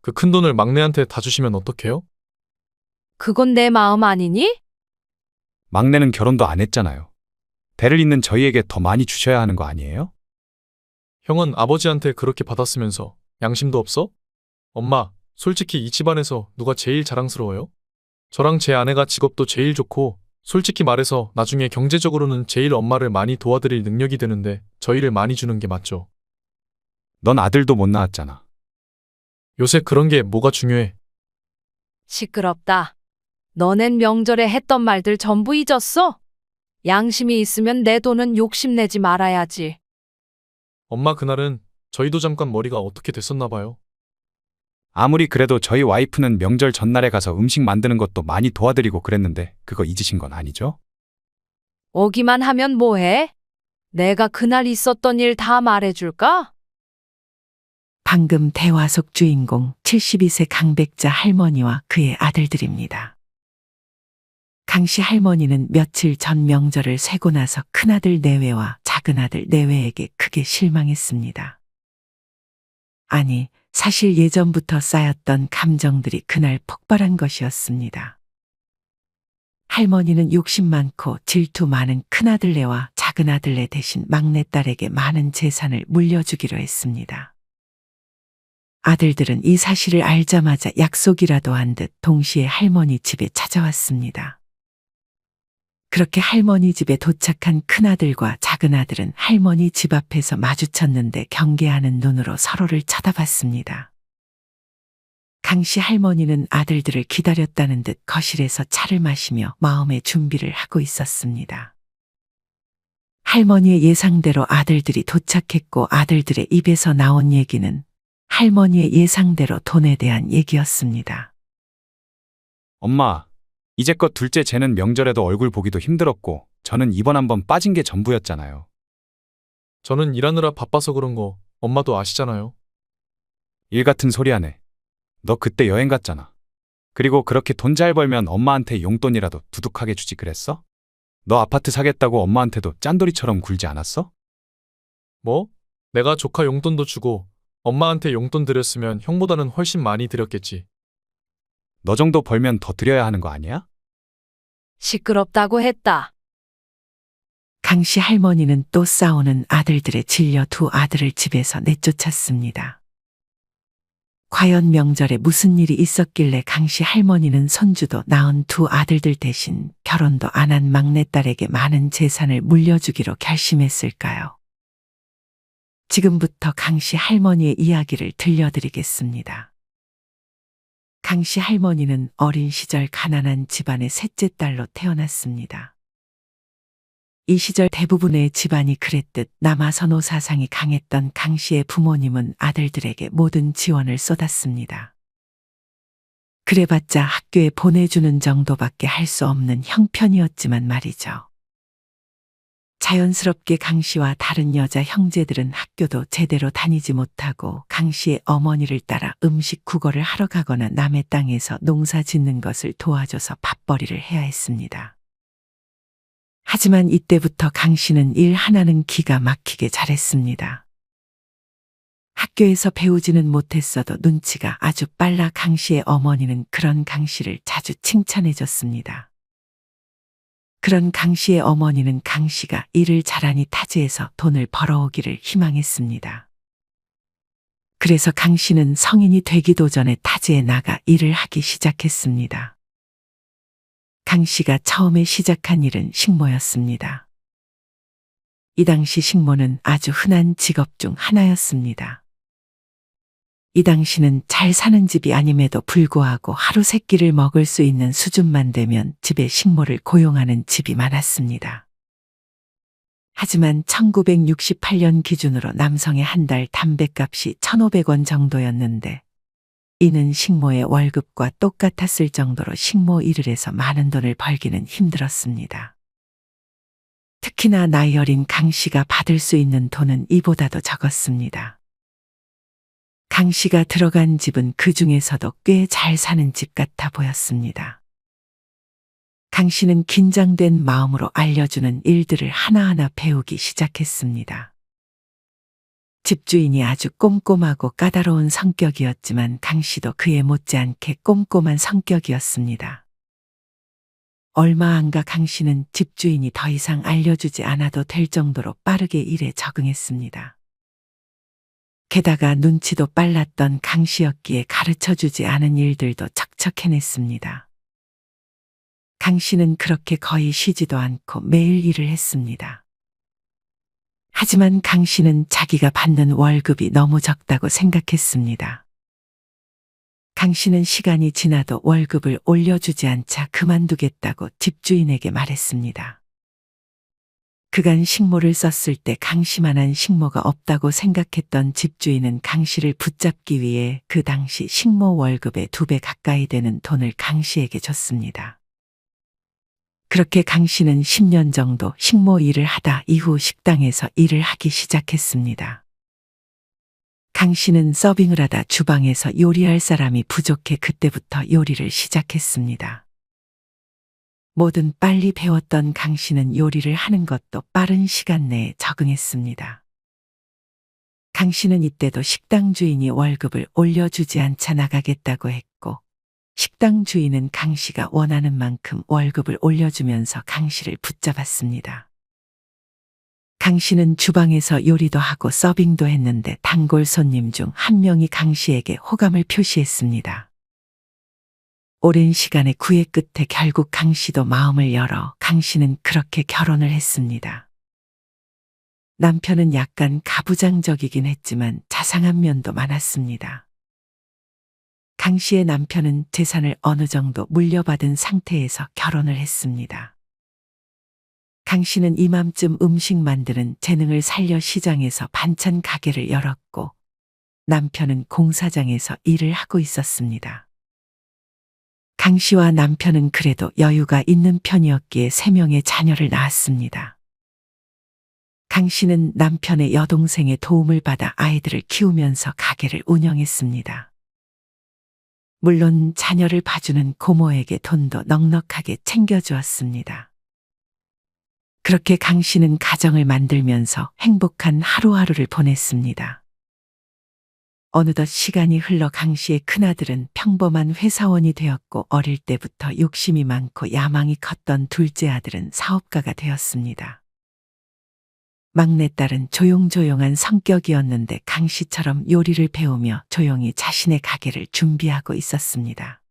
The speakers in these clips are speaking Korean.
그 큰 돈을 막내한테 다 주시면 어떡해요? 그건 내 마음 아니니? 막내는 결혼도 안 했잖아요. 대를 잇는 저희에게 더 많이 주셔야 하는 거 아니에요? 형은 아버지한테 그렇게 받았으면서 양심도 없어? 엄마, 솔직히 이 집안에서 누가 제일 자랑스러워요? 저랑 제 아내가 직업도 제일 좋고, 솔직히 말해서 나중에 경제적으로는 제일 엄마를 많이 도와드릴 능력이 되는데 저희를 많이 주는 게 맞죠. 넌 아들도 못 낳았잖아. 요새 그런 게 뭐가 중요해? 시끄럽다. 너넨 명절에 했던 말들 전부 잊었어? 양심이 있으면 내 돈은 욕심내지 말아야지. 엄마 그날은 저희도 잠깐 머리가 어떻게 됐었나 봐요. 아무리 그래도 저희 와이프는 명절 전날에 가서 음식 만드는 것도 많이 도와드리고 그랬는데 그거 잊으신 건 아니죠? 오기만 하면 뭐해? 내가 그날 있었던 일 다 말해줄까? 방금 대화 속 주인공 72세 강백자 할머니와 그의 아들들입니다. 강씨 할머니는 며칠 전 명절을 쇠고 나서 큰아들 내외와 작은아들 내외에게 크게 실망했습니다. 아니, 사실 예전부터 쌓였던 감정들이 그날 폭발한 것이었습니다. 할머니는 욕심 많고 질투 많은 큰아들네와 작은아들네 대신 막내딸에게 많은 재산을 물려주기로 했습니다. 아들들은 이 사실을 알자마자 약속이라도 한 듯 동시에 할머니 집에 찾아왔습니다. 그렇게 할머니 집에 도착한 큰아들과 작은아들은 할머니 집 앞에서 마주쳤는데 경계하는 눈으로 서로를 쳐다봤습니다. 강씨 할머니는 아들들을 기다렸다는 듯 거실에서 차를 마시며 마음의 준비를 하고 있었습니다. 할머니의 예상대로 아들들이 도착했고 아들들의 입에서 나온 얘기는 할머니의 예상대로 돈에 대한 얘기였습니다. 엄마, 이제껏 둘째 쟤는 명절에도 얼굴 보기도 힘들었고 저는 이번 한번 빠진 게 전부였잖아요. 저는 일하느라 바빠서 그런 거 엄마도 아시잖아요. 일 같은 소리 하네. 너 그때 여행 갔잖아. 그리고 그렇게 돈 잘 벌면 엄마한테 용돈이라도 두둑하게 주지 그랬어? 너 아파트 사겠다고 엄마한테도 짠돌이처럼 굴지 않았어? 뭐? 내가 조카 용돈도 주고 엄마한테 용돈 드렸으면 형보다는 훨씬 많이 드렸겠지. 너 정도 벌면 더 드려야 하는 거 아니야? 시끄럽다고 했다. 강씨 할머니는 또 싸우는 아들들에 질려 두 아들을 집에서 내쫓았습니다. 과연 명절에 무슨 일이 있었길래 강씨 할머니는 손주도 낳은 두 아들들 대신 결혼도 안 한 막내딸에게 많은 재산을 물려주기로 결심했을까요? 지금부터 강씨 할머니의 이야기를 들려드리겠습니다. 강씨 할머니는 어린 시절 가난한 집안의 셋째 딸로 태어났습니다. 이 시절 대부분의 집안이 그랬듯 남아선호 사상이 강했던 강씨의 부모님은 아들들에게 모든 지원을 쏟았습니다. 그래봤자 학교에 보내주는 정도밖에 할 수 없는 형편이었지만 말이죠. 자연스럽게 강씨와 다른 여자 형제들은 학교도 제대로 다니지 못하고 강씨의 어머니를 따라 음식 구걸을 하러 가거나 남의 땅에서 농사 짓는 것을 도와줘서 밥벌이를 해야 했습니다. 하지만 이때부터 강씨는 일 하나는 기가 막히게 잘했습니다. 학교에서 배우지는 못했어도 눈치가 아주 빨라 강씨의 어머니는 그런 강씨를 자주 칭찬해줬습니다. 그런 강씨의 어머니는 강씨가 일을 잘하니 타지에서 돈을 벌어오기를 희망했습니다. 그래서 강씨는 성인이 되기도 전에 타지에 나가 일을 하기 시작했습니다. 강씨가 처음에 시작한 일은 식모였습니다. 이 당시 식모는 아주 흔한 직업 중 하나였습니다. 이 당시는 잘 사는 집이 아님에도 불구하고 하루 세 끼를 먹을 수 있는 수준만 되면 집에 식모를 고용하는 집이 많았습니다. 하지만 1968년 기준으로 남성의 한 달 담뱃값이 1,500원 정도였는데 이는 식모의 월급과 똑같았을 정도로 식모 일을 해서 많은 돈을 벌기는 힘들었습니다. 특히나 나이 어린 강씨가 받을 수 있는 돈은 이보다도 적었습니다. 강씨가 들어간 집은 그 중에서도 꽤 잘 사는 집 같아 보였습니다. 강씨는 긴장된 마음으로 알려주는 일들을 하나하나 배우기 시작했습니다. 집주인이 아주 꼼꼼하고 까다로운 성격이었지만 강 씨도 그에 못지않게 꼼꼼한 성격이었습니다. 얼마 안 가 강 씨는 집주인이 더 이상 알려주지 않아도 될 정도로 빠르게 일에 적응했습니다. 게다가 눈치도 빨랐던 강 씨였기에 가르쳐주지 않은 일들도 척척 해냈습니다. 강 씨는 그렇게 거의 쉬지도 않고 매일 일을 했습니다. 하지만 강 씨는 자기가 받는 월급이 너무 적다고 생각했습니다. 강 씨는 시간이 지나도 월급을 올려주지 않자 그만두겠다고 집주인에게 말했습니다. 그간 식모를 썼을 때 강 씨만한 식모가 없다고 생각했던 집주인은 강 씨를 붙잡기 위해 그 당시 식모 월급의 2배 가까이 되는 돈을 강 씨에게 줬습니다. 그렇게 강 씨는 10년 정도 식모 일을 하다 이후 식당에서 일을 하기 시작했습니다. 강 씨는 서빙을 하다 주방에서 요리할 사람이 부족해 그때부터 요리를 시작했습니다. 뭐든 빨리 배웠던 강 씨는 요리를 하는 것도 빠른 시간 내에 적응했습니다. 강 씨는 이때도 식당 주인이 월급을 올려주지 않자 나가겠다고 했고, 식당 주인은 강 씨가 원하는 만큼 월급을 올려주면서 강 씨를 붙잡았습니다. 강 씨는 주방에서 요리도 하고 서빙도 했는데 단골 손님 중 한 명이 강 씨에게 호감을 표시했습니다. 오랜 시간의 구애 끝에 결국 강 씨도 마음을 열어 강 씨는 그렇게 결혼을 했습니다. 남편은 약간 가부장적이긴 했지만 자상한 면도 많았습니다. 강 씨의 남편은 재산을 어느 정도 물려받은 상태에서 결혼을 했습니다. 강 씨는 이맘쯤 음식 만드는 재능을 살려 시장에서 반찬 가게를 열었고, 남편은 공사장에서 일을 하고 있었습니다. 강 씨와 남편은 그래도 여유가 있는 편이었기에 3명의 자녀를 낳았습니다. 강 씨는 남편의 여동생의 도움을 받아 아이들을 키우면서 가게를 운영했습니다. 물론 자녀를 봐주는 고모에게 돈도 넉넉하게 챙겨주었습니다. 그렇게 강 씨는 가정을 만들면서 행복한 하루하루를 보냈습니다. 어느덧 시간이 흘러 강 씨의 큰아들은 평범한 회사원이 되었고, 어릴 때부터 욕심이 많고 야망이 컸던 둘째 아들은 사업가가 되었습니다. 막내딸은 조용조용한 성격이었는데 강 씨처럼 요리를 배우며 조용히 자신의 가게를 준비하고 있었습니다.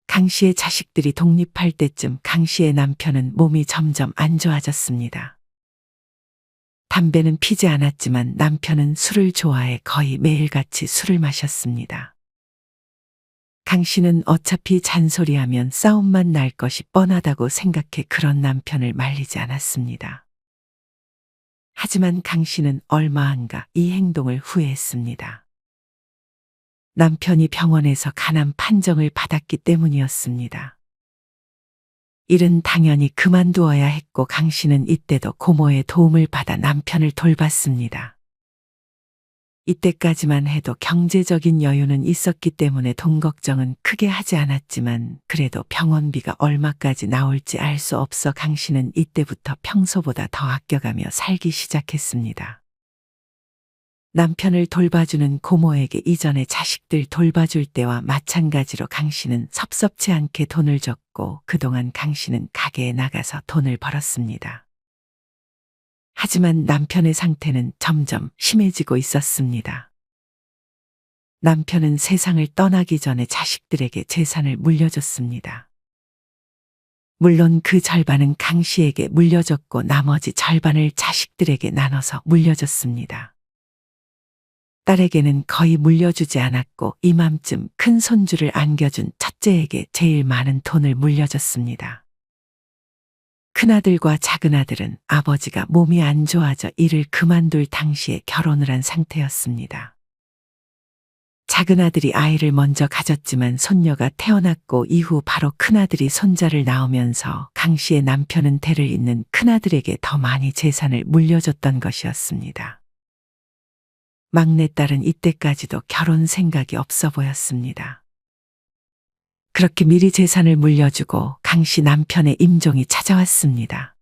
강 씨의 자식들이 독립할 때쯤 강 씨의 남편은 몸이 점점 안 좋아졌습니다. 담배는 피지 않았지만 남편은 술을 좋아해 거의 매일같이 술을 마셨습니다. 강 씨는 어차피 잔소리하면 싸움만 날 것이 뻔하다고 생각해 그런 남편을 말리지 않았습니다. 하지만 강 씨는 얼마 안 가 이 행동을 후회했습니다. 남편이 병원에서 간암 판정을 받았기 때문이었습니다. 일은 당연히 그만두어야 했고, 강 씨는 이때도 고모의 도움을 받아 남편을 돌봤습니다. 이때까지만 해도 경제적인 여유는 있었기 때문에 돈 걱정은 크게 하지 않았지만, 그래도 병원비가 얼마까지 나올지 알 수 없어 강 씨는 이때부터 평소보다 더 아껴가며 살기 시작했습니다. 남편을 돌봐주는 고모에게 이전에 자식들 돌봐줄 때와 마찬가지로 강 씨는 섭섭치 않게 돈을 줬고, 그동안 강 씨는 가게에 나가서 돈을 벌었습니다. 하지만 남편의 상태는 점점 심해지고 있었습니다. 남편은 세상을 떠나기 전에 자식들에게 재산을 물려줬습니다. 물론 그 절반은 강 씨에게 물려줬고, 나머지 절반을 자식들에게 나눠서 물려줬습니다. 딸에게는 거의 물려주지 않았고, 이맘쯤 큰 손주를 안겨준 첫째에게 제일 많은 돈을 물려줬습니다. 큰아들과 작은아들은 아버지가 몸이 안 좋아져 일을 그만둘 당시에 결혼을 한 상태였습니다. 작은아들이 아이를 먼저 가졌지만 손녀가 태어났고, 이후 바로 큰아들이 손자를 낳으면서 강 씨의 남편은 대를 잇는 큰아들에게 더 많이 재산을 물려줬던 것이었습니다. 막내딸은 이때까지도 결혼 생각이 없어 보였습니다. 그렇게 미리 재산을 물려주고 강 씨 남편의 임종이 찾아왔습니다.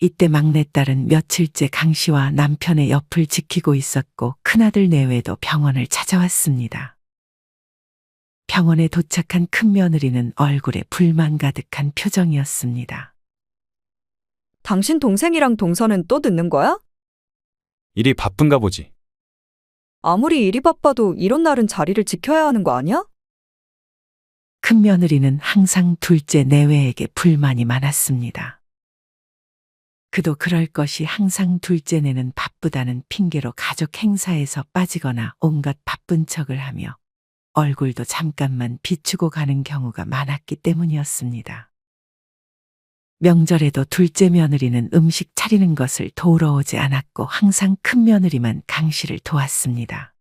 이때 막내딸은 며칠째 강 씨와 남편의 옆을 지키고 있었고 큰아들 내외도 병원을 찾아왔습니다. 병원에 도착한 큰며느리는 얼굴에 불만 가득한 표정이었습니다. 당신 동생이랑 동서는 또 늦는 거야? 일이 바쁜가 보지. 아무리 일이 바빠도 이런 날은 자리를 지켜야 하는 거 아니야? 큰며느리는 항상 둘째 내외에게 불만이 많았습니다. 그도 그럴 것이 항상 둘째네는 바쁘다는 핑계로 가족 행사에서 빠지거나 온갖 바쁜 척을 하며 얼굴도 잠깐만 비추고 가는 경우가 많았기 때문이었습니다. 명절에도 둘째 며느리는 음식 차리는 것을 도우러 오지 않았고 항상 큰 며느리만 강 씨를 도왔습니다.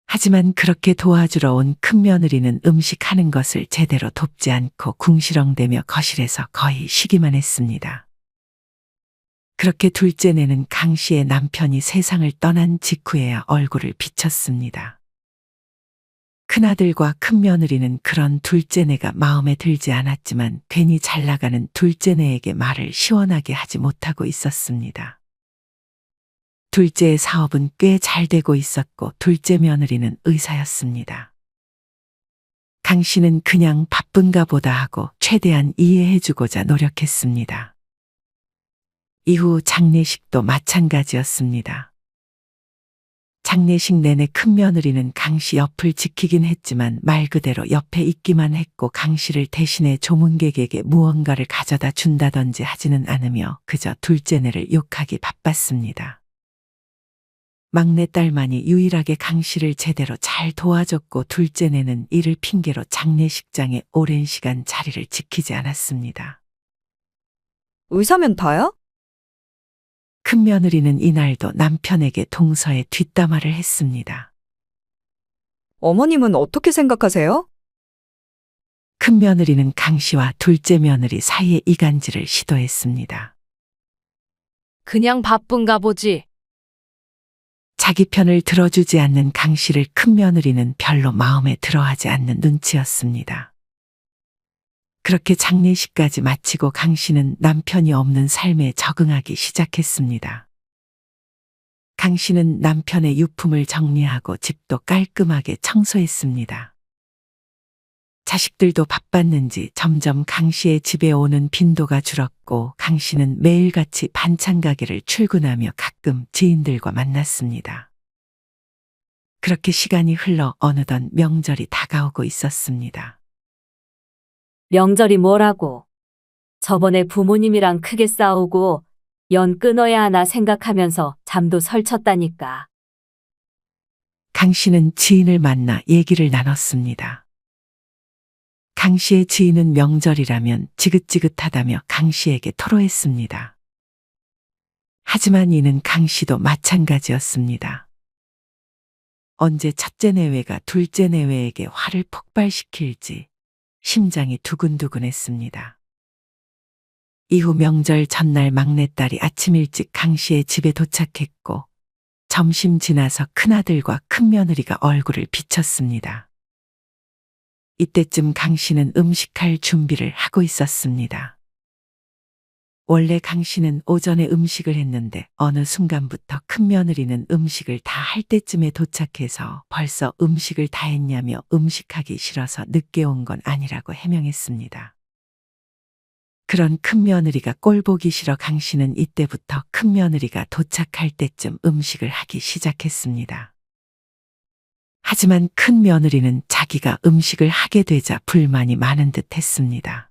하지만 그렇게 도와주러 온 큰 며느리는 음식하는 것을 제대로 돕지 않고 궁시렁대며 거실에서 거의 쉬기만 했습니다. 그렇게 둘째네는 강 씨의 남편이 세상을 떠난 직후에야 얼굴을 비쳤습니다. 큰아들과 큰며느리는 그런 둘째네가 마음에 들지 않았지만 괜히 잘나가는 둘째네에게 말을 시원하게 하지 못하고 있었습니다. 둘째의 사업은 꽤 잘 되고 있었고 둘째 며느리는 의사였습니다. 강 씨는 그냥 바쁜가 보다 하고 최대한 이해해주고자 노력했습니다. 이후 장례식도 마찬가지였습니다. 장례식 내내 큰며느리는 강 씨 옆을 지키긴 했지만 말 그대로 옆에 있기만 했고 강 씨를 대신해 조문객에게 무언가를 가져다 준다든지 하지는 않으며 그저 둘째네를 욕하기 바빴습니다. 막내딸만이 유일하게 강 씨를 제대로 잘 도와줬고 둘째네는 이를 핑계로 장례식장에 오랜 시간 자리를 지키지 않았습니다. 의사면 다야? 큰며느리는 이날도 남편에게 동서의 뒷담화를 했습니다. 어머님은 어떻게 생각하세요? 큰며느리는 강 씨와 둘째 며느리 사이의 이간질을 시도했습니다. 그냥 바쁜가 보지. 자기 편을 들어주지 않는 강 씨를 큰며느리는 별로 마음에 들어하지 않는 눈치였습니다. 그렇게 장례식까지 마치고 강 씨는 남편이 없는 삶에 적응하기 시작했습니다. 강 씨는 남편의 유품을 정리하고 집도 깔끔하게 청소했습니다. 자식들도 바빴는지 점점 강 씨의 집에 오는 빈도가 줄었고 강 씨는 매일같이 반찬 가게를 출근하며 가끔 지인들과 만났습니다. 그렇게 시간이 흘러 어느덧 명절이 다가오고 있었습니다. 명절이 뭐라고. 저번에 부모님이랑 크게 싸우고 연 끊어야 하나 생각하면서 잠도 설쳤다니까. 강 씨는 지인을 만나 얘기를 나눴습니다. 강 씨의 지인은 명절이라면 지긋지긋하다며 강 씨에게 토로했습니다. 하지만 이는 강 씨도 마찬가지였습니다. 언제 첫째 내외가 둘째 내외에게 화를 폭발시킬지 심장이 두근두근했습니다. 이후 명절 전날 막내딸이 아침 일찍 강 씨의 집에 도착했고 점심 지나서 큰아들과 큰며느리가 얼굴을 비쳤습니다. 이때쯤 강 씨는 음식할 준비를 하고 있었습니다. 원래 강 씨는 오전에 음식을 했는데 어느 순간부터 큰며느리는 음식을 다 할 때쯤에 도착해서 벌써 음식을 다 했냐며 음식하기 싫어서 늦게 온 건 아니라고 해명했습니다. 그런 큰며느리가 꼴보기 싫어 강 씨는 이때부터 큰며느리가 도착할 때쯤 음식을 하기 시작했습니다. 하지만 큰며느리는 자기가 음식을 하게 되자 불만이 많은 듯 했습니다.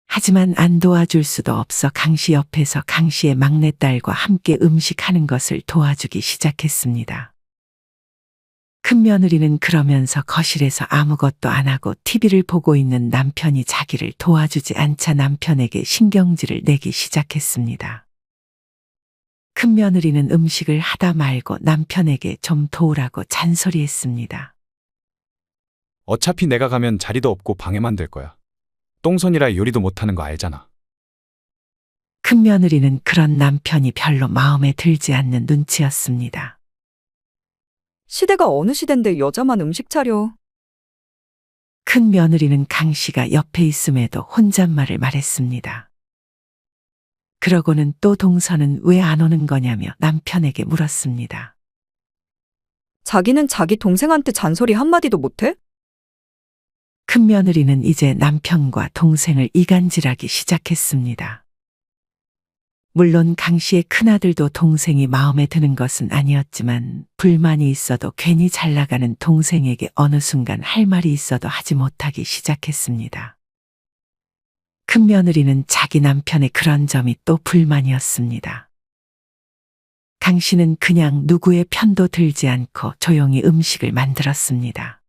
하지만 안 도와줄 수도 없어 강 씨 옆에서 강 씨의 막내딸과 함께 음식하는 것을 도와주기 시작했습니다. 큰며느리는 그러면서 거실에서 아무것도 안 하고 TV를 보고 있는 남편이 자기를 도와주지 않자 남편에게 신경질을 내기 시작했습니다. 큰며느리는 음식을 하다 말고 남편에게 좀 도우라고 잔소리했습니다. 어차피 내가 가면 자리도 없고 방해만 될 거야. 똥손이라 요리도 못하는 거 알잖아. 큰며느리는 그런 남편이 별로 마음에 들지 않는 눈치였습니다. 시대가 어느 시대인데 여자만 음식 차려. 큰며느리는 강 씨가 옆에 있음에도 혼잣말을 말했습니다. 그러고는 또 동서는 왜 안 오는 거냐며 남편에게 물었습니다. 자기는 자기 동생한테 잔소리 한마디도 못해? 큰 며느리는 이제 남편과 동생을 이간질하기 시작했습니다. 물론 강 씨의 큰아들도 동생이 마음에 드는 것은 아니었지만 불만이 있어도 괜히 잘 나가는 동생에게 어느 순간 할 말이 있어도 하지 못하기 시작했습니다. 큰 며느리는 자기 남편의 그런 점이 또 불만이었습니다. 강 씨는 그냥 누구의 편도 들지 않고 조용히 음식을 만들었습니다.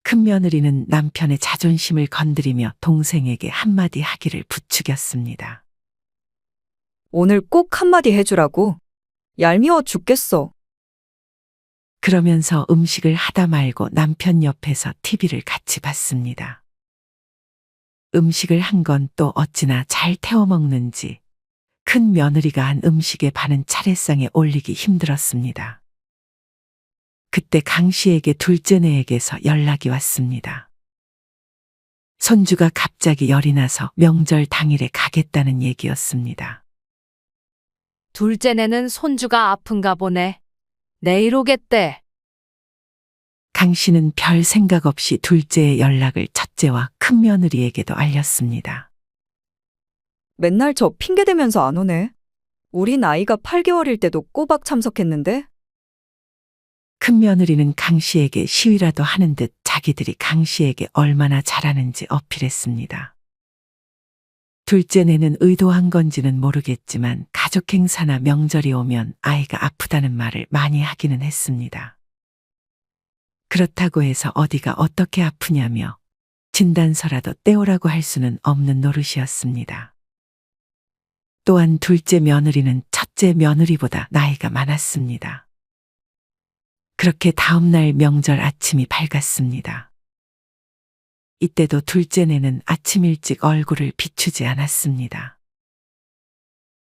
큰 며느리는 남편의 자존심을 건드리며 동생에게 한마디 하기를 부추겼습니다. 오늘 꼭 한마디 해주라고. 얄미워 죽겠어. 그러면서 음식을 하다 말고 남편 옆에서 TV를 같이 봤습니다. 음식을 한 건 또 어찌나 잘 태워 먹는지 큰 며느리가 한 음식의 반은 차례상에 올리기 힘들었습니다. 그때 강 씨에게 둘째네에게서 연락이 왔습니다. 손주가 갑자기 열이 나서 명절 당일에 가겠다는 얘기였습니다. 둘째네는 손주가 아픈가 보네. 내일 오겠대. 강 씨는 별 생각 없이 둘째의 연락을 첫째와 큰 며느리에게도 알렸습니다. 맨날 저 핑계대면서 안 오네. 우리 나이가 8개월일 때도 꼬박 참석했는데? 큰 며느리는 강 씨에게 시위라도 하는 듯 자기들이 강 씨에게 얼마나 잘하는지 어필했습니다. 둘째네는 의도한 건지는 모르겠지만 가족 행사나 명절이 오면 아이가 아프다는 말을 많이 하기는 했습니다. 그렇다고 해서 어디가 어떻게 아프냐며 진단서라도 떼오라고 할 수는 없는 노릇이었습니다. 또한 둘째 며느리는 첫째 며느리보다 나이가 많았습니다. 그렇게 다음날 명절 아침이 밝았습니다. 이때도 둘째네는 아침 일찍 얼굴을 비추지 않았습니다.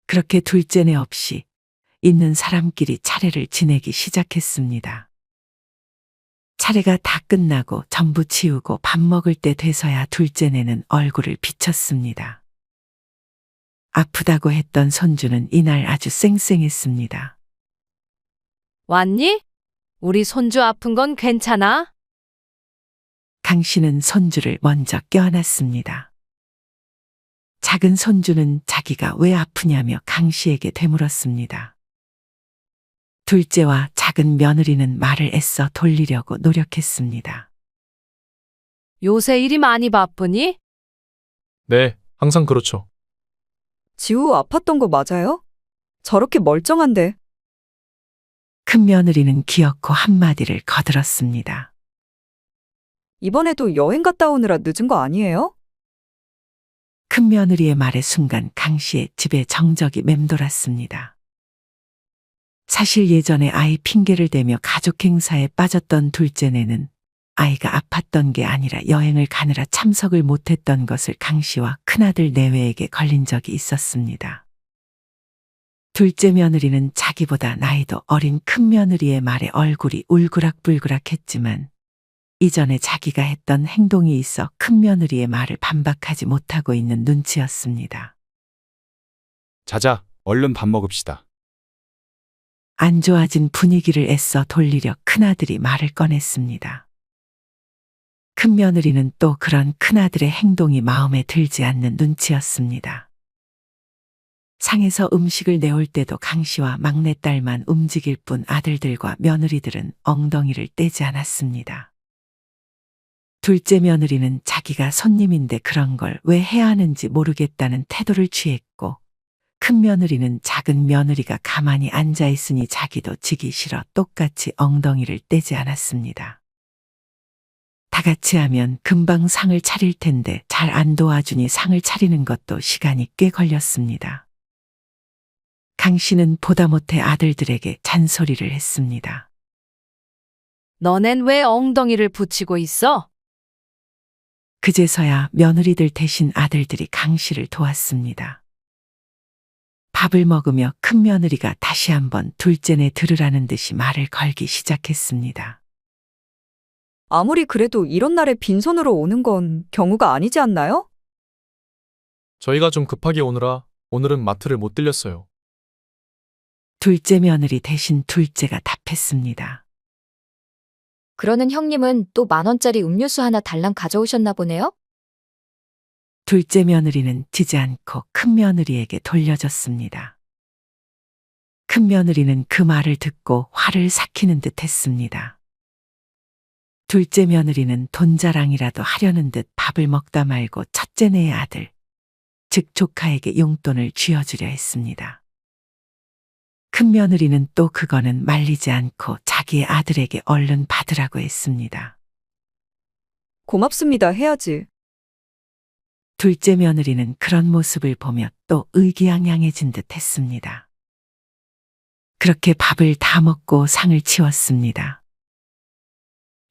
그렇게 둘째네 없이 있는 사람끼리 차례를 지내기 시작했습니다. 차례가 다 끝나고 전부 치우고 밥 먹을 때 돼서야 둘째네는 얼굴을 비쳤습니다. 아프다고 했던 손주는 이날 아주 쌩쌩했습니다. 왔니? 우리 손주 아픈 건 괜찮아? 강 씨는 손주를 먼저 껴안았습니다. 작은 손주는 자기가 왜 아프냐며 강 씨에게 되물었습니다. 둘째와 작은 며느리는 말을 애써 돌리려고 노력했습니다. 요새 일이 많이 바쁘니? 네, 항상 그렇죠. 지우 아팠던 거 맞아요? 저렇게 멀쩡한데. 큰 며느리는 기어코 한마디를 거들었습니다. 이번에도 여행 갔다 오느라 늦은 거 아니에요? 큰 며느리의 말에 순간 강 씨의 집에 정적이 맴돌았습니다. 사실 예전에 아이 핑계를 대며 가족 행사에 빠졌던 둘째네는 아이가 아팠던 게 아니라 여행을 가느라 참석을 못했던 것을 강 씨와 큰아들 내외에게 걸린 적이 있었습니다. 둘째 며느리는 자기보다 나이도 어린 큰 며느리의 말에 얼굴이 울그락불그락했지만 이전에 자기가 했던 행동이 있어 큰 며느리의 말을 반박하지 못하고 있는 눈치였습니다. 자자, 얼른 밥 먹읍시다. 안 좋아진 분위기를 애써 돌리려 큰아들이 말을 꺼냈습니다. 큰 며느리는 또 그런 큰아들의 행동이 마음에 들지 않는 눈치였습니다. 상에서 음식을 내올 때도 강 씨와 막내딸만 움직일 뿐 아들들과 며느리들은 엉덩이를 떼지 않았습니다. 둘째 며느리는 자기가 손님인데 그런 걸 왜 해야 하는지 모르겠다는 태도를 취했고 큰 며느리는 작은 며느리가 가만히 앉아 있으니 자기도 지기 싫어 똑같이 엉덩이를 떼지 않았습니다. 다 같이 하면 금방 상을 차릴 텐데 잘 안 도와주니 상을 차리는 것도 시간이 꽤 걸렸습니다. 강 씨는 보다 못해 아들들에게 잔소리를 했습니다. 너넨 왜 엉덩이를 붙이고 있어? 그제서야 며느리들 대신 아들들이 강 씨를 도왔습니다. 밥을 먹으며 큰 며느리가 다시 한번 둘째네 들으라는 듯이 말을 걸기 시작했습니다. 아무리 그래도 이런 날에 빈손으로 오는 건 경우가 아니지 않나요? 저희가 좀 급하게 오느라 오늘은 마트를 못 들렸어요. 둘째 며느리 대신 둘째가 답했습니다. 그러는 형님은 또 10,000원짜리 음료수 하나 달랑 가져오셨나 보네요? 둘째 며느리는 지지 않고 큰 며느리에게 돌려줬습니다. 큰 며느리는 그 말을 듣고 화를 삭히는 듯 했습니다. 둘째 며느리는 돈 자랑이라도 하려는 듯 밥을 먹다 말고 첫째네의 아들, 즉 조카에게 용돈을 쥐어주려 했습니다. 큰 며느리는 또 그거는 말리지 않고 자기의 아들에게 얼른 받으라고 했습니다. 고맙습니다 해야지. 둘째 며느리는 그런 모습을 보며 또 의기양양해진 듯 했습니다. 그렇게 밥을 다 먹고 상을 치웠습니다.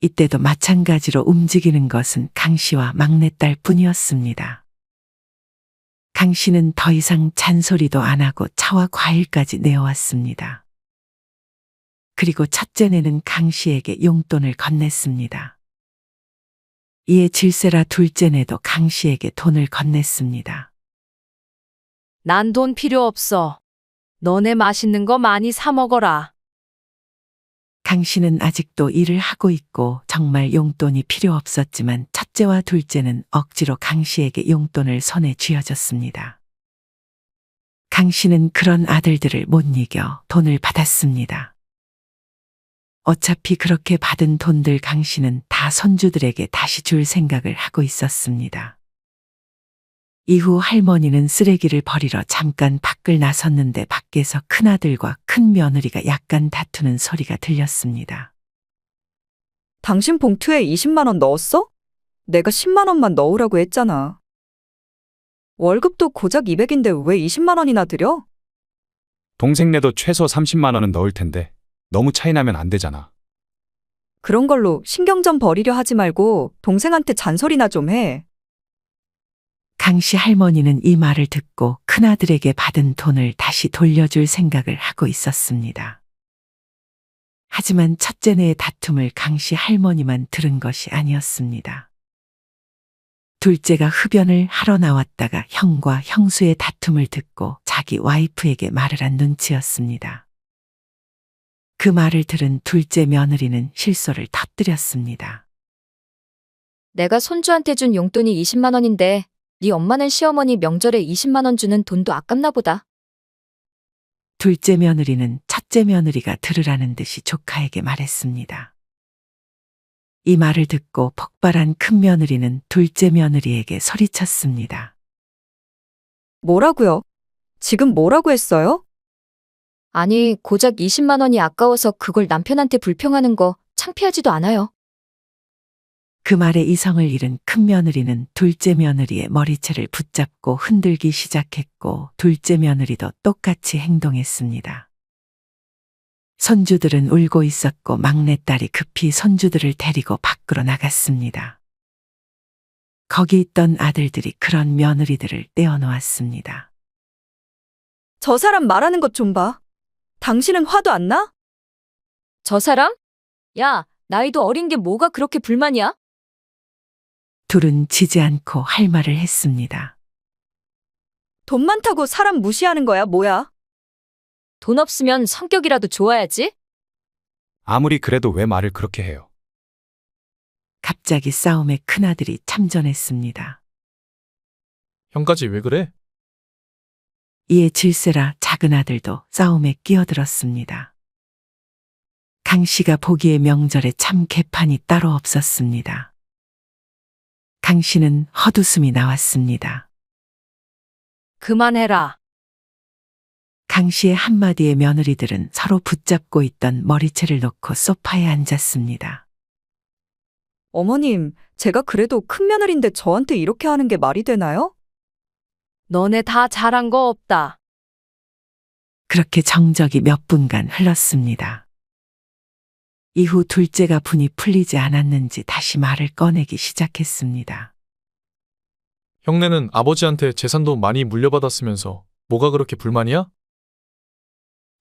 이때도 마찬가지로 움직이는 것은 강 씨와 막내딸 뿐이었습니다. 강 씨는 더 이상 잔소리도 안 하고 차와 과일까지 내어왔습니다. 그리고 첫째네는 강 씨에게 용돈을 건넸습니다. 이에 질세라 둘째네도 강 씨에게 돈을 건넸습니다. 난 돈 필요 없어. 너네 맛있는 거 많이 사 먹어라. 강 씨는 아직도 일을 하고 있고 정말 용돈이 필요 없었지만 첫째와 둘째는 억지로 강 씨에게 용돈을 손에 쥐어줬습니다. 강 씨는 그런 아들들을 못 이겨 돈을 받았습니다. 어차피 그렇게 받은 돈들 강 씨는 다 손주들에게 다시 줄 생각을 하고 있었습니다. 이후 할머니는 쓰레기를 버리러 잠깐 밖을 나섰는데 밖에서 큰아들과 큰 며느리가 약간 다투는 소리가 들렸습니다. 당신 봉투에 20만 원 넣었어? 내가 10만 원만 넣으라고 했잖아. 월급도 고작 200인데 왜 20만 원이나 들여? 동생네도 최소 30만 원은 넣을 텐데 너무 차이 나면 안 되잖아. 그런 걸로 신경전 버리려 하지 말고 동생한테 잔소리나 좀 해. 강 씨 할머니는 이 말을 듣고 큰아들에게 받은 돈을 다시 돌려줄 생각을 하고 있었습니다. 하지만 첫째네의 다툼을 강 씨 할머니만 들은 것이 아니었습니다. 둘째가 흡연을 하러 나왔다가 형과 형수의 다툼을 듣고 자기 와이프에게 말을 한 눈치였습니다. 그 말을 들은 둘째 며느리는 실소를 터뜨렸습니다. 내가 손주한테 준 용돈이 20만 원인데 네 엄마는 시어머니 명절에 20만 원 주는 돈도 아깝나 보다. 둘째 며느리는 첫째 며느리가 들으라는 듯이 조카에게 말했습니다. 이 말을 듣고 폭발한 큰 며느리는 둘째 며느리에게 소리쳤습니다. 뭐라고요? 지금 뭐라고 했어요? 아니, 고작 20만 원이 아까워서 그걸 남편한테 불평하는 거 창피하지도 않아요. 그 말에 이성을 잃은 큰 며느리는 둘째 며느리의 머리채를 붙잡고 흔들기 시작했고 둘째 며느리도 똑같이 행동했습니다. 손주들은 울고 있었고 막내딸이 급히 손주들을 데리고 밖으로 나갔습니다. 거기 있던 아들들이 그런 며느리들을 떼어놓았습니다. 저 사람 말하는 것 좀 봐. 당신은 화도 안 나? 저 사람? 야, 나이도 어린 게 뭐가 그렇게 불만이야? 둘은 지지 않고 할 말을 했습니다. 돈 많다고 사람 무시하는 거야, 뭐야? 돈 없으면 성격이라도 좋아야지. 아무리 그래도 왜 말을 그렇게 해요? 갑자기 싸움에 큰아들이 참전했습니다. 형까지 왜 그래? 이에 질세라 작은 아들도 싸움에 끼어들었습니다. 강 씨가 보기에 명절에 참 개판이 따로 없었습니다. 강 씨는 헛웃음이 나왔습니다. 그만해라. 강 씨의 한마디에 며느리들은 서로 붙잡고 있던 머리채를 놓고 소파에 앉았습니다. 어머님, 제가 그래도 큰 며느리인데 저한테 이렇게 하는 게 말이 되나요? 너네 다 잘한 거 없다. 그렇게 정적이 몇 분간 흘렀습니다. 이후 둘째가 분이 풀리지 않았는지 다시 말을 꺼내기 시작했습니다. 형네는 아버지한테 재산도 많이 물려받았으면서 뭐가 그렇게 불만이야?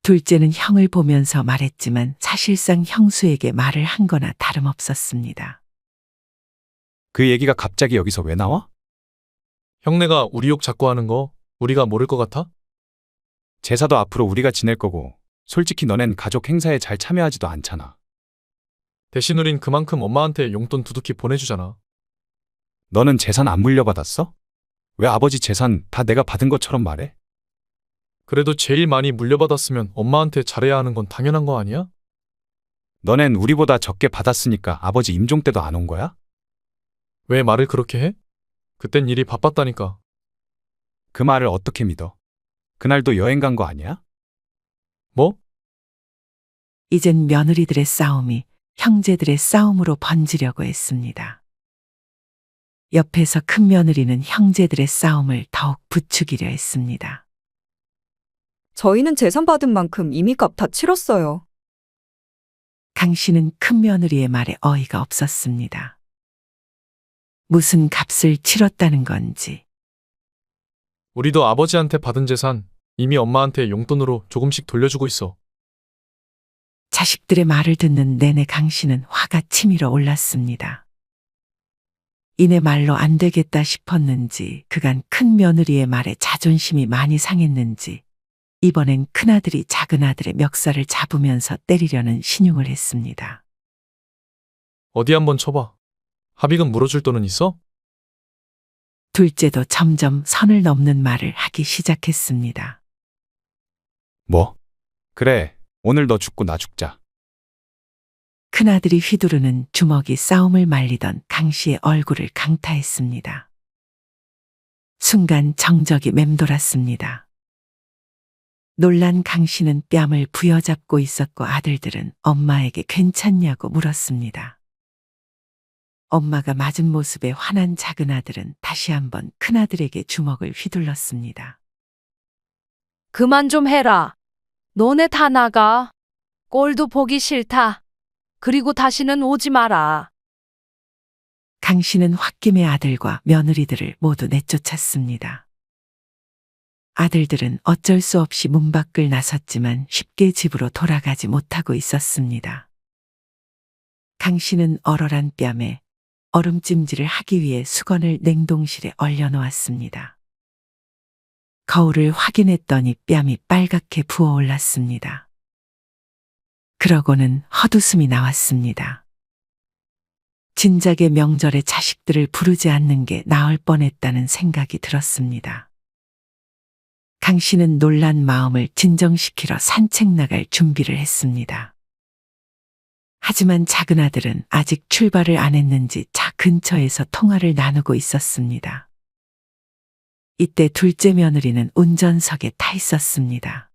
둘째는 형을 보면서 말했지만 사실상 형수에게 말을 한 거나 다름없었습니다. 그 얘기가 갑자기 여기서 왜 나와? 형네가 우리 욕 자꾸 하는 거 우리가 모를 것 같아? 제사도 앞으로 우리가 지낼 거고, 솔직히 너넨 가족 행사에 잘 참여하지도 않잖아. 대신 우린 그만큼 엄마한테 용돈 두둑히 보내주잖아. 너는 재산 안 물려받았어? 왜 아버지 재산 다 내가 받은 것처럼 말해? 그래도 제일 많이 물려받았으면 엄마한테 잘해야 하는 건 당연한 거 아니야? 너넨 우리보다 적게 받았으니까 아버지 임종 때도 안 온 거야? 왜 말을 그렇게 해? 그땐 일이 바빴다니까. 그 말을 어떻게 믿어? 그날도 여행 간 거 아니야? 뭐? 이젠 며느리들의 싸움이 형제들의 싸움으로 번지려고 했습니다. 옆에서 큰 며느리는 형제들의 싸움을 더욱 부추기려 했습니다. 저희는 재산 받은 만큼 이미 값 다 치렀어요. 강 씨는 큰 며느리의 말에 어이가 없었습니다. 무슨 값을 치렀다는 건지. 우리도 아버지한테 받은 재산 이미 엄마한테 용돈으로 조금씩 돌려주고 있어. 자식들의 말을 듣는 내내 강 씨는 화가 치밀어 올랐습니다. 이내 말로 안 되겠다 싶었는지 그간 큰 며느리의 말에 자존심이 많이 상했는지 이번엔 큰아들이 작은아들의 멱살을 잡으면서 때리려는 신용을 했습니다. 어디 한번 쳐봐. 합의금 물어줄 돈은 있어? 둘째도 점점 선을 넘는 말을 하기 시작했습니다. 뭐? 그래, 오늘 너 죽고 나 죽자. 큰아들이 휘두르는 주먹이 싸움을 말리던 강 씨의 얼굴을 강타했습니다. 순간 정적이 맴돌았습니다. 놀란 강 씨는 뺨을 부여잡고 있었고 아들들은 엄마에게 괜찮냐고 물었습니다. 엄마가 맞은 모습에 화난 작은아들은 다시 한번 큰아들에게 주먹을 휘둘렀습니다. 그만 좀 해라. 너네 다 나가. 꼴도 보기 싫다. 그리고 다시는 오지 마라. 강 씨는 홧김에 아들과 며느리들을 모두 내쫓았습니다. 아들들은 어쩔 수 없이 문 밖을 나섰지만 쉽게 집으로 돌아가지 못하고 있었습니다. 강 씨는 얼얼한 뺨에 얼음찜질을 하기 위해 수건을 냉동실에 얼려놓았습니다. 거울을 확인했더니 뺨이 빨갛게 부어올랐습니다. 그러고는 헛웃음이 나왔습니다. 진작에 명절에 자식들을 부르지 않는 게 나을 뻔했다는 생각이 들었습니다. 강 씨는 놀란 마음을 진정시키러 산책 나갈 준비를 했습니다. 하지만 작은아들은 아직 출발을 안 했는지 차 근처에서 통화를 나누고 있었습니다. 이때 둘째 며느리는 운전석에 타 있었습니다.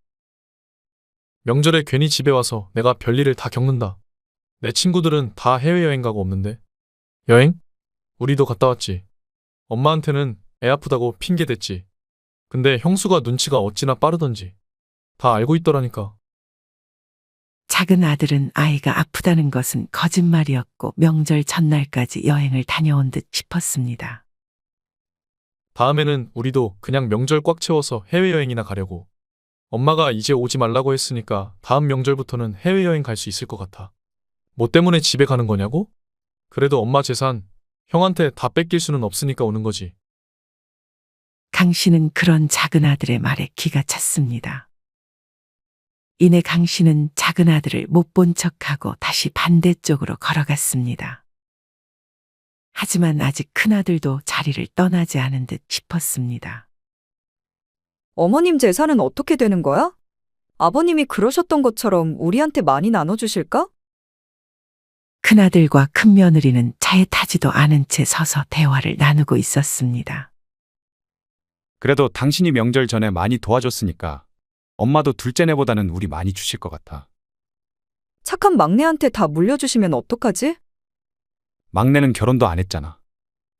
명절에 괜히 집에 와서 내가 별일을 다 겪는다. 내 친구들은 다 해외여행 가고 없는데. 여행? 우리도 갔다 왔지. 엄마한테는 애 아프다고 핑계 댔지. 근데 형수가 눈치가 어찌나 빠르던지. 다 알고 있더라니까. 작은 아들은 아이가 아프다는 것은 거짓말이었고 명절 전날까지 여행을 다녀온 듯 싶었습니다. 다음에는 우리도 그냥 명절 꽉 채워서 해외여행이나 가려고. 엄마가 이제 오지 말라고 했으니까 다음 명절부터는 해외여행 갈 수 있을 것 같아. 뭐 때문에 집에 가는 거냐고? 그래도 엄마 재산 형한테 다 뺏길 수는 없으니까 오는 거지. 강 씨는 그런 작은 아들의 말에 기가 찼습니다. 이내 강 씨는 작은 아들을 못 본 척하고 다시 반대쪽으로 걸어갔습니다. 하지만 아직 큰 아들도 자리를 떠나지 않은 듯 싶었습니다. 어머님 재산은 어떻게 되는 거야? 아버님이 그러셨던 것처럼 우리한테 많이 나눠주실까? 큰아들과 큰며느리는 차에 타지도 않은 채 서서 대화를 나누고 있었습니다. 그래도 당신이 명절 전에 많이 도와줬으니까 엄마도 둘째네보다는 우리 많이 주실 것 같아. 착한 막내한테 다 물려주시면 어떡하지? 막내는 결혼도 안 했잖아.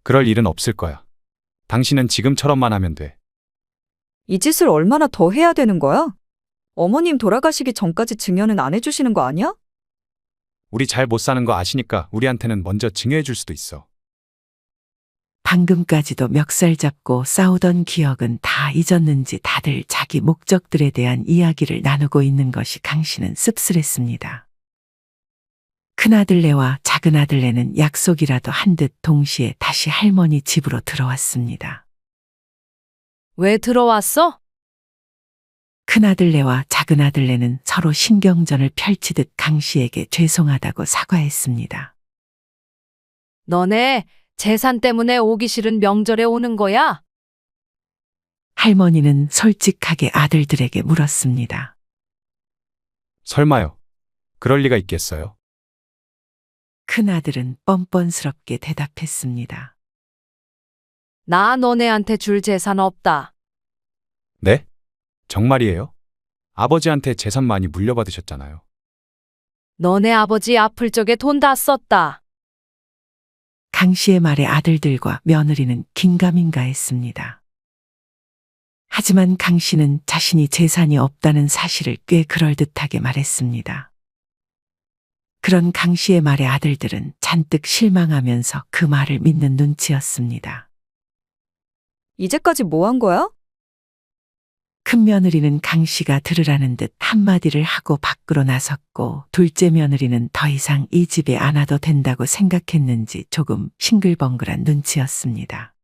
그럴 일은 없을 거야. 당신은 지금처럼만 하면 돼. 이 짓을 얼마나 더 해야 되는 거야? 어머님 돌아가시기 전까지 증여는 안 해주시는 거 아니야? 우리 잘 못 사는 거 아시니까 우리한테는 먼저 증여해 줄 수도 있어. 방금까지도 멱살 잡고 싸우던 기억은 다 잊었는지 다들 자기 목적들에 대한 이야기를 나누고 있는 것이 강 씨는 씁쓸했습니다. 큰아들네와 작은아들네는 약속이라도 한 듯 동시에 다시 할머니 집으로 들어왔습니다. 왜 들어왔어? 큰아들네와 작은아들네는 서로 신경전을 펼치듯 강 씨에게 죄송하다고 사과했습니다. 너네 재산 때문에 오기 싫은 명절에 오는 거야? 할머니는 솔직하게 아들들에게 물었습니다. 설마요. 그럴 리가 있겠어요? 큰아들은 뻔뻔스럽게 대답했습니다. 나 너네한테 줄 재산 없다. 네? 정말이에요? 아버지한테 재산 많이 물려받으셨잖아요. 너네 아버지 아플 적에 돈 다 썼다. 강 씨의 말에 아들들과 며느리는 긴가민가했습니다. 하지만 강 씨는 자신이 재산이 없다는 사실을 꽤 그럴듯하게 말했습니다. 그런 강 씨의 말에 아들들은 잔뜩 실망하면서 그 말을 믿는 눈치였습니다. 이제까지 뭐 한 거야? 큰 며느리는 강 씨가 들으라는 듯 한마디를 하고 밖으로 나섰고, 둘째 며느리는 더 이상 이 집에 안 와도 된다고 생각했는지 조금 싱글벙글한 눈치였습니다.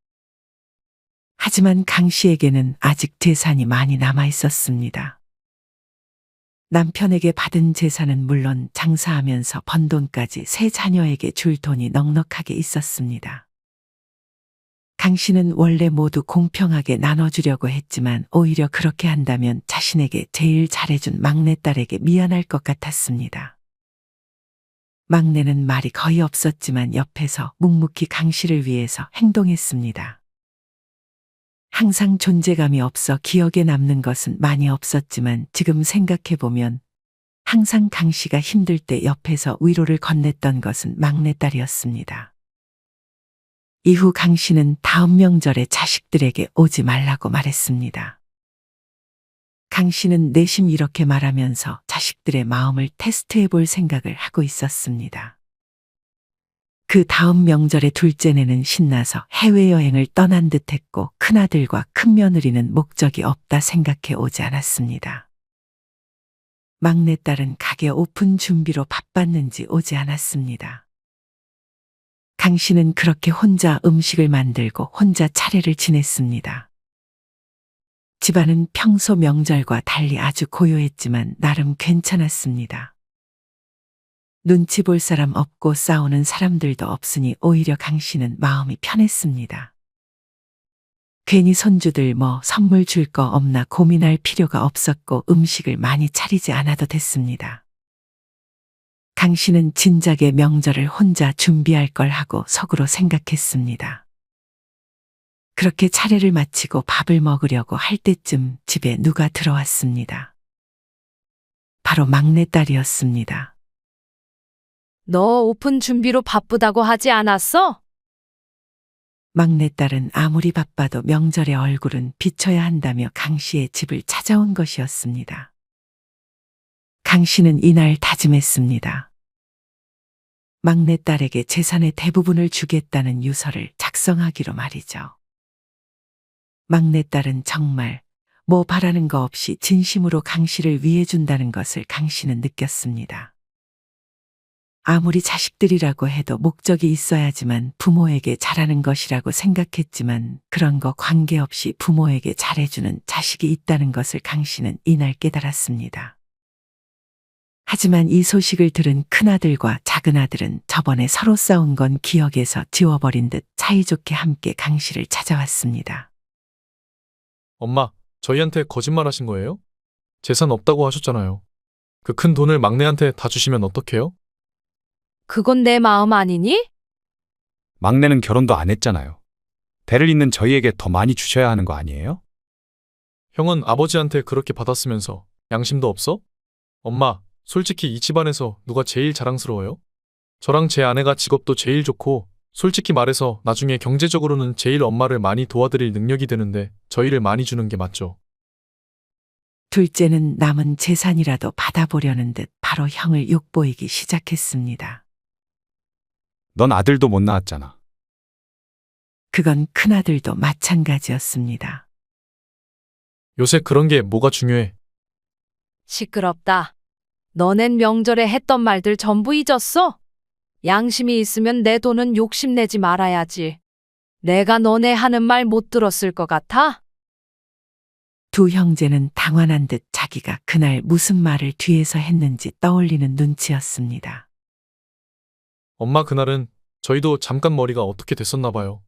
하지만 강 씨에게는 아직 재산이 많이 남아 있었습니다. 남편에게 받은 재산은 물론 장사하면서 번 돈까지 세 자녀에게 줄 돈이 넉넉하게 있었습니다. 강 씨는 원래 모두 공평하게 나눠주려고 했지만 오히려 그렇게 한다면 자신에게 제일 잘해준 막내딸에게 미안할 것 같았습니다. 막내는 말이 거의 없었지만 옆에서 묵묵히 강 씨를 위해서 행동했습니다. 항상 존재감이 없어 기억에 남는 것은 많이 없었지만 지금 생각해보면 항상 강 씨가 힘들 때 옆에서 위로를 건넸던 것은 막내딸이었습니다. 이후 강 씨는 다음 명절에 자식들에게 오지 말라고 말했습니다. 강 씨는 내심 이렇게 말하면서 자식들의 마음을 테스트해 볼 생각을 하고 있었습니다. 그 다음 명절에 둘째네는 신나서 해외여행을 떠난 듯 했고, 큰아들과 큰며느리는 목적이 없다 생각해 오지 않았습니다. 막내딸은 가게 오픈 준비로 바빴는지 오지 않았습니다. 강 씨는 그렇게 혼자 음식을 만들고 혼자 차례를 지냈습니다. 집안은 평소 명절과 달리 아주 고요했지만 나름 괜찮았습니다. 눈치 볼 사람 없고 싸우는 사람들도 없으니 오히려 강 씨는 마음이 편했습니다. 괜히 손주들 뭐 선물 줄 거 없나 고민할 필요가 없었고 음식을 많이 차리지 않아도 됐습니다. 강 씨는 진작에 명절을 혼자 준비할 걸 하고 속으로 생각했습니다. 그렇게 차례를 마치고 밥을 먹으려고 할 때쯤 집에 누가 들어왔습니다. 바로 막내딸이었습니다. 너 오픈 준비로 바쁘다고 하지 않았어? 막내딸은 아무리 바빠도 명절의 얼굴은 비춰야 한다며 강 씨의 집을 찾아온 것이었습니다. 강 씨는 이날 다짐했습니다. 막내딸에게 재산의 대부분을 주겠다는 유서를 작성하기로 말이죠. 막내딸은 정말 뭐 바라는 거 없이 진심으로 강 씨를 위해준다는 것을 강 씨는 느꼈습니다. 아무리 자식들이라고 해도 목적이 있어야지만 부모에게 잘하는 것이라고 생각했지만 그런 거 관계없이 부모에게 잘해주는 자식이 있다는 것을 강 씨는 이날 깨달았습니다. 하지만 이 소식을 들은 큰아들과 작은아들은 저번에 서로 싸운 건 기억에서 지워버린 듯 사이좋게 함께 강 씨를 찾아왔습니다. 엄마, 저희한테 거짓말 하신 거예요? 재산 없다고 하셨잖아요. 그 큰 돈을 막내한테 다 주시면 어떡해요? 그건 내 마음 아니니? 막내는 결혼도 안 했잖아요. 대를 잇는 저희에게 더 많이 주셔야 하는 거 아니에요? 형은 아버지한테 그렇게 받았으면서 양심도 없어? 엄마, 솔직히 이 집안에서 누가 제일 자랑스러워요? 저랑 제 아내가 직업도 제일 좋고 솔직히 말해서 나중에 경제적으로는 제일 엄마를 많이 도와드릴 능력이 되는데 저희를 많이 주는 게 맞죠. 둘째는 남은 재산이라도 받아보려는 듯 바로 형을 욕보이기 시작했습니다. 넌 아들도 못 낳았잖아. 그건 큰아들도 마찬가지였습니다. 요새 그런 게 뭐가 중요해? 시끄럽다. 너넨 명절에 했던 말들 전부 잊었어? 양심이 있으면 내 돈은 욕심내지 말아야지. 내가 너네 하는 말 못 들었을 것 같아? 두 형제는 당황한 듯 자기가 그날 무슨 말을 뒤에서 했는지 떠올리는 눈치였습니다. 엄마 그날은 저희도 잠깐 머리가 어떻게 됐었나 봐요.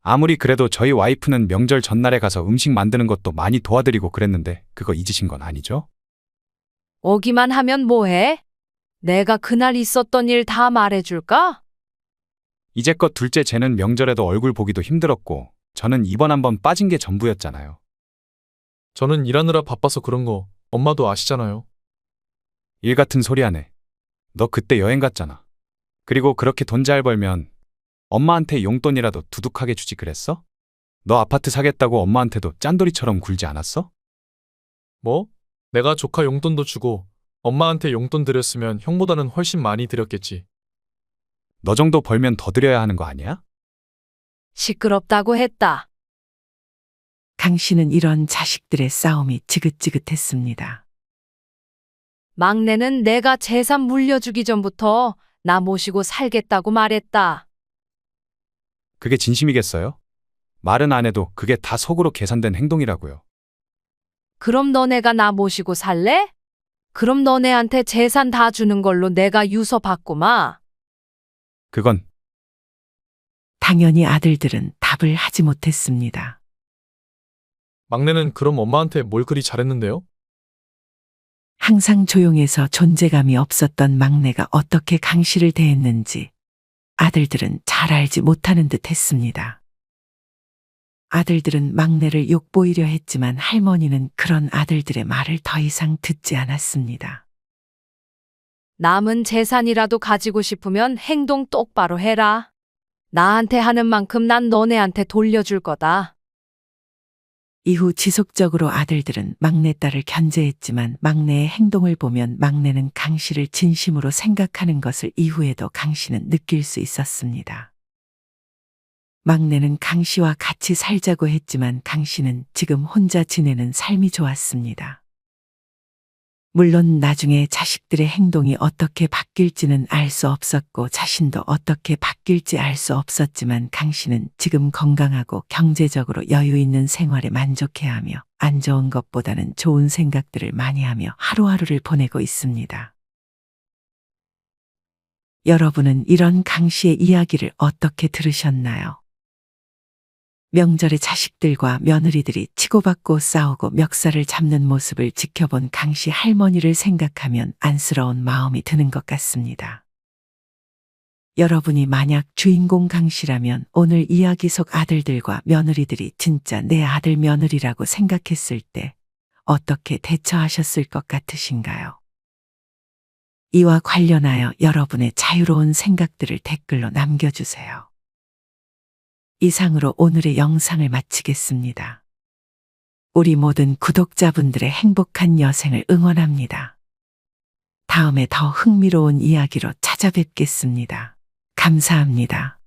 아무리 그래도 저희 와이프는 명절 전날에 가서 음식 만드는 것도 많이 도와드리고 그랬는데 그거 잊으신 건 아니죠? 오기만 하면 뭐해? 내가 그날 있었던 일 다 말해줄까? 이제껏 둘째 쟤는 명절에도 얼굴 보기도 힘들었고 저는 이번 한 번 빠진 게 전부였잖아요. 저는 일하느라 바빠서 그런 거 엄마도 아시잖아요. 일 같은 소리 하네. 너 그때 여행 갔잖아. 그리고 그렇게 돈 잘 벌면 엄마한테 용돈이라도 두둑하게 주지 그랬어? 너 아파트 사겠다고 엄마한테도 짠돌이처럼 굴지 않았어? 뭐? 내가 조카 용돈도 주고 엄마한테 용돈 드렸으면 형보다는 훨씬 많이 드렸겠지. 너 정도 벌면 더 드려야 하는 거 아니야? 시끄럽다고 했다. 강 씨는 이런 자식들의 싸움이 지긋지긋했습니다. 막내는 내가 재산 물려주기 전부터 나 모시고 살겠다고 말했다. 그게 진심이겠어요? 말은 안 해도 그게 다 속으로 계산된 행동이라고요. 그럼 너네가 나 모시고 살래? 그럼 너네한테 재산 다 주는 걸로 내가 유서 받고마. 그건 당연히 아들들은 답을 하지 못했습니다. 막내는 그럼 엄마한테 뭘 그리 잘했는데요? 항상 조용해서 존재감이 없었던 막내가 어떻게 강 씨를 대했는지 아들들은 잘 알지 못하는 듯 했습니다. 아들들은 막내를 욕보이려 했지만 할머니는 그런 아들들의 말을 더 이상 듣지 않았습니다. 남은 재산이라도 가지고 싶으면 행동 똑바로 해라. 나한테 하는 만큼 난 너네한테 돌려줄 거다. 이후 지속적으로 아들들은 막내딸을 견제했지만 막내의 행동을 보면 막내는 강 씨를 진심으로 생각하는 것을 이후에도 강 씨는 느낄 수 있었습니다. 막내는 강 씨와 같이 살자고 했지만 강 씨는 지금 혼자 지내는 삶이 좋았습니다. 물론 나중에 자식들의 행동이 어떻게 바뀔지는 알 수 없었고 자신도 어떻게 바뀔지 알 수 없었지만 강 씨는 지금 건강하고 경제적으로 여유 있는 생활에 만족해하며 안 좋은 것보다는 좋은 생각들을 많이 하며 하루하루를 보내고 있습니다. 여러분은 이런 강 씨의 이야기를 어떻게 들으셨나요? 명절에 자식들과 며느리들이 치고받고 싸우고 멱살을 잡는 모습을 지켜본 강 씨 할머니를 생각하면 안쓰러운 마음이 드는 것 같습니다. 여러분이 만약 주인공 강 씨라면 오늘 이야기 속 아들들과 며느리들이 진짜 내 아들 며느리라고 생각했을 때 어떻게 대처하셨을 것 같으신가요? 이와 관련하여 여러분의 자유로운 생각들을 댓글로 남겨주세요. 이상으로 오늘의 영상을 마치겠습니다. 우리 모든 구독자분들의 행복한 여생을 응원합니다. 다음에 더 흥미로운 이야기로 찾아뵙겠습니다. 감사합니다.